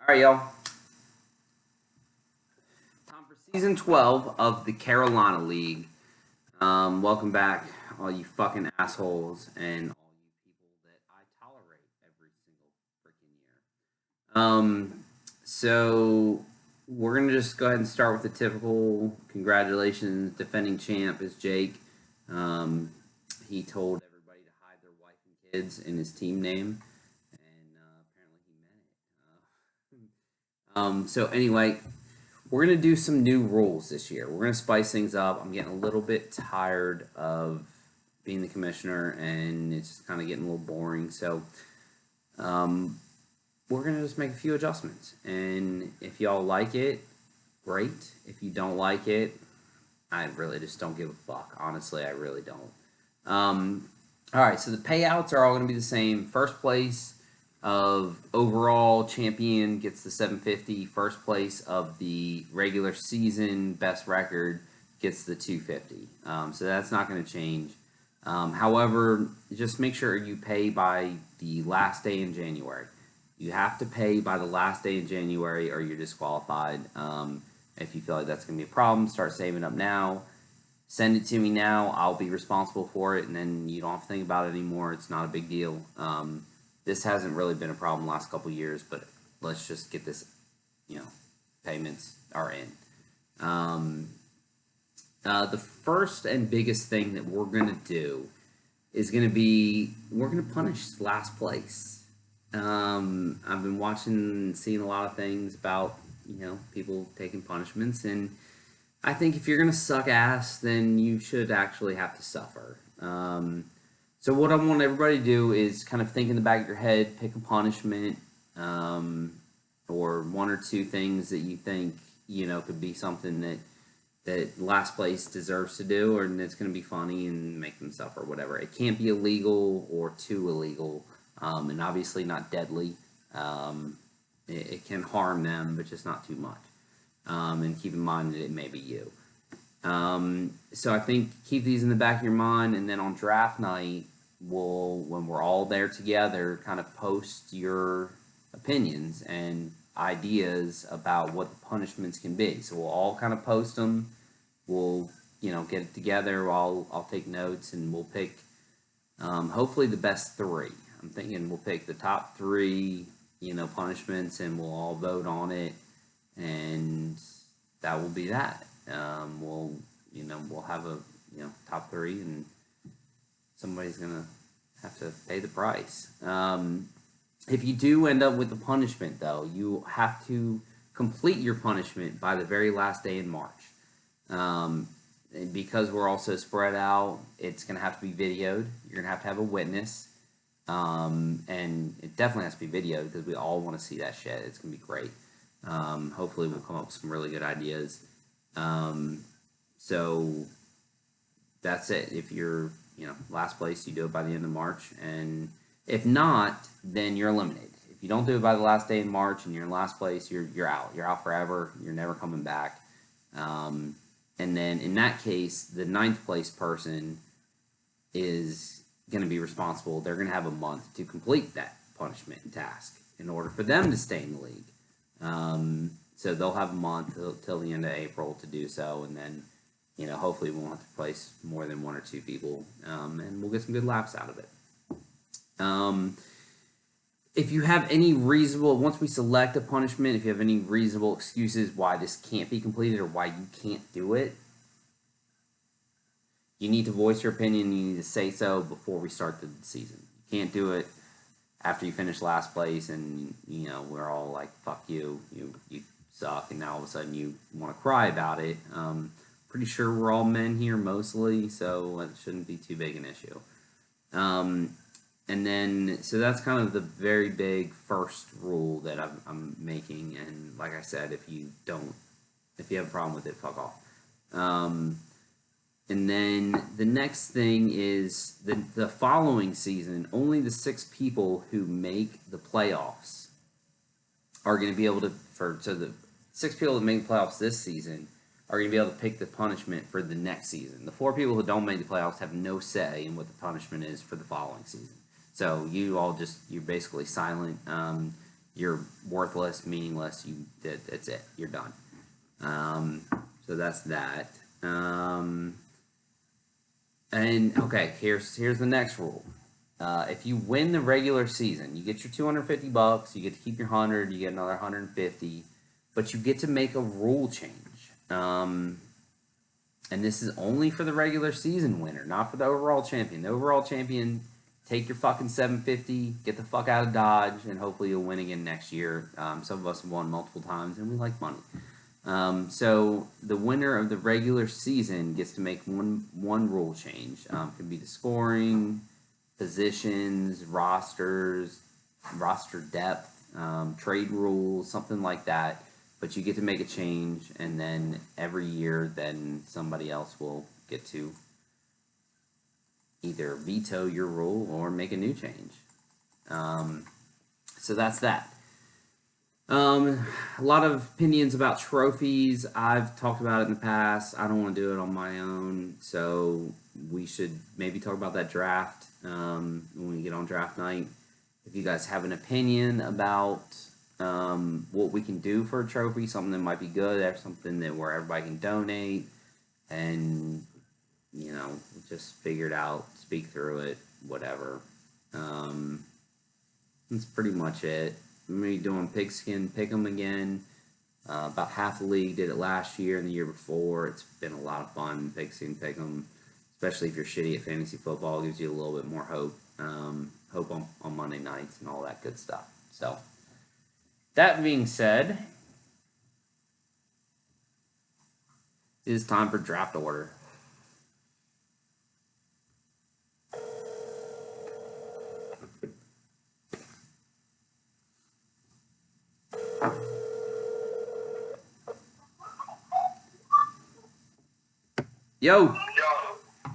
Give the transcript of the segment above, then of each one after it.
All right, y'all. Time for season 12 of the Carolina League. Welcome back, all you fucking assholes and all you people that I tolerate every single freaking year. So we're gonna just go ahead and start with the typical congratulations. Defending champ is Jake. He told everybody to hide their wife and kids in his team name, and apparently he meant it. So anyway, we're gonna do some new rules this year. We're gonna spice things up. I'm getting a little bit tired of being the commissioner, and it's kind of getting a little boring. So, we're gonna just make a few adjustments, and if y'all like it, great. If you don't like it, I really just don't give a fuck. Honestly, I really don't. All right, so the payouts are all gonna be the same. First place of overall champion gets the 750. First place of the regular season best record gets the 250. So that's not going to change. However, just make sure you pay by the last day in January. You have to pay by the last day in January or you're disqualified. If you feel like that's going to be a problem, start saving up now. Send it to me now. I'll be responsible for it, and then you don't have to think about it anymore. It's not a big deal. This hasn't really been a problem the last couple years, but let's just get this, payments are in. The first and biggest thing that we're going to do is going to be, we're going to punish last place. I've been watching and seeing a lot of things about, people taking punishments, and I think if you're going to suck ass, then you should actually have to suffer. So what I want everybody to do is kind of think in the back of your head, pick a punishment, or one or two things that you think, could be something that last place deserves to do, or it's going to be funny and make them suffer, whatever. It can't be illegal or too illegal, and obviously not deadly. It can harm them, but just not too much. And keep in mind that it may be you. So I think keep these in the back of your mind, and then on draft night, when we're all there together, kind of post your opinions and ideas about what the punishments can be. So we'll all kind of post them. We'll, get it together. I'll take notes, and we'll pick, hopefully the best three. I'm thinking we'll pick the top three, punishments, and we'll all vote on it, and that will be that. We'll have a top three, and somebody's gonna have to pay the price. If you do end up with a punishment, though, you have to complete your punishment by the very last day in March. And because we're also spread out, it's gonna have to be videoed. You're gonna have a witness, and it definitely has to be videoed because we all want to see that shit. It's gonna be great. Hopefully, we'll come up with some really good ideas. So that's it. If you're, last place, you do it by the end of March. And if not, then you're eliminated. If you don't do it by the last day in March and you're in last place, you're out. You're out forever. You're never coming back. And then in that case, the 9th place person is going to be responsible. They're going to have a month to complete that punishment and task in order for them to stay in the league. So they'll have a month till the end of April to do so, and then, hopefully we won't have to place more than one or two people, and we'll get some good laughs out of it. If you have any once we select a punishment, if you have any reasonable excuses why this can't be completed or why you can't do it, you need to voice your opinion. You need to say so before we start the season. You can't do it after you finish last place and, we're all like, fuck you, you suck, and now all of a sudden you want to cry about it. Pretty sure we're all men here mostly, so it shouldn't be too big an issue. And then, so that's kind of the very big first rule that I'm making, and like I said, if you have a problem with it, fuck off. And then the next thing is the following season, only the 6 people who make the playoffs are going to be able to, so the 6 people that make the playoffs this season are going to be able to pick the punishment for the next season. The 4 people who don't make the playoffs have no say in what the punishment is for the following season. So you all you're basically silent. you're worthless, meaningless. That's it. You're done. So that's that. And okay, here's the next rule. If you win the regular season, you get your $250. You get to keep your 100. You get another 150, but you get to make a rule change. And this is only for the regular season winner, not for the overall champion. The overall champion, take your fucking 750, get the fuck out of Dodge, and hopefully you'll win again next year. Some of us have won multiple times, and we like money. So the winner of the regular season gets to make one rule change. Could be the scoring, positions, rosters, roster depth, trade rules, something like that. But you get to make a change, and then every year, then somebody else will get to either veto your rule or make a new change. So that's that. A lot of opinions about trophies. I've talked about it in the past. I don't want to do it on my own, so we should maybe talk about that draft when we get on draft night. If you guys have an opinion about what we can do for a trophy, something that might be good, or something that where everybody can donate, and just figure it out, speak through it, whatever. That's pretty much it. I'm going to be doing Pigskin Pick'em again. About half the league did it last year and the year before. It's been a lot of fun, Pigskin Pick'em, especially if you're shitty at fantasy football. It gives you a little bit more hope. Hope on Monday nights and all that good stuff. So, that being said, it is time for draft order. Yo,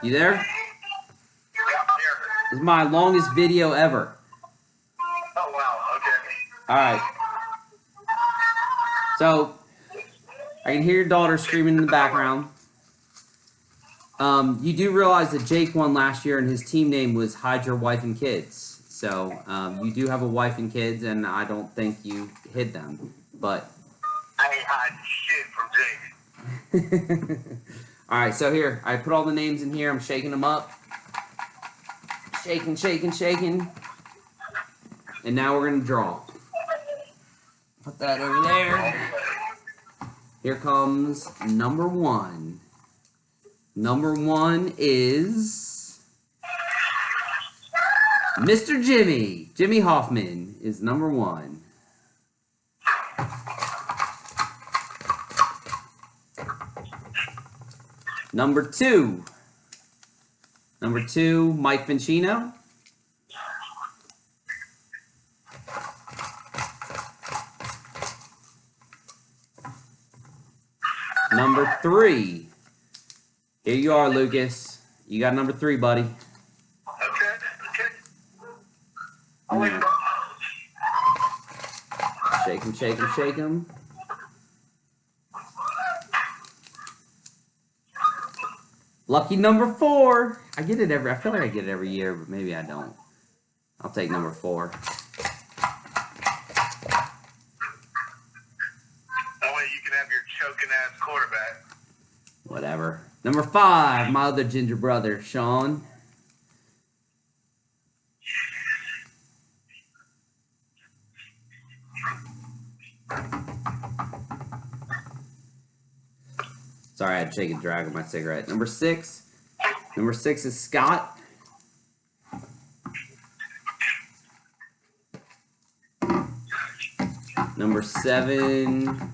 you there? Yeah, I'm here. This is my longest video ever. Oh, wow, okay. Alright. So, I can hear your daughter screaming in the background. You do realize that Jake won last year and his team name was Hide Your Wife and Kids. So, you do have a wife and kids, and I don't think you hid them. But I ain't hiding shit from Jake. Alright, so here, I put all the names in here. I'm shaking them up. Shaking, shaking, shaking. And now we're going to draw. Put that over there. Here comes number one. Number one is Mr. Jimmy. Jimmy Hoffman is number one. Number two, Mike Vincino. Number three, here you are, Lucas. You got number three, buddy. Okay. I'll wait. Shake him, shake him, shake him. Lucky number four. I feel like I get it every year, but maybe I don't. I'll take number four. That way you can have your choking ass quarterback. Whatever. Number five, my other ginger brother, Sean. Sorry, I had to take a drag of my cigarette. Number six is Scott. Number seven,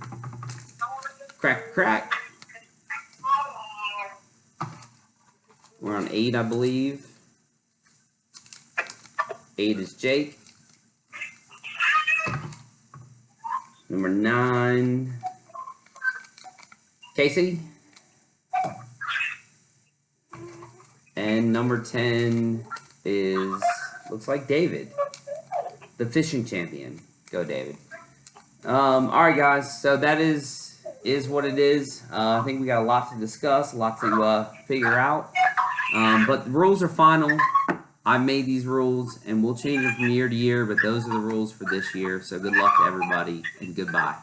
Crack. We're on 8, I believe. 8 is Jake. Number 9, Casey. And number 10 is, looks like David, the fishing champion. Go, David. Alright, guys, so that is what it is. I think we got a lot to discuss, a lot to figure out. But the rules are final. I made these rules, and we'll change them from year to year, but those are the rules for this year. So good luck to everybody, and goodbye.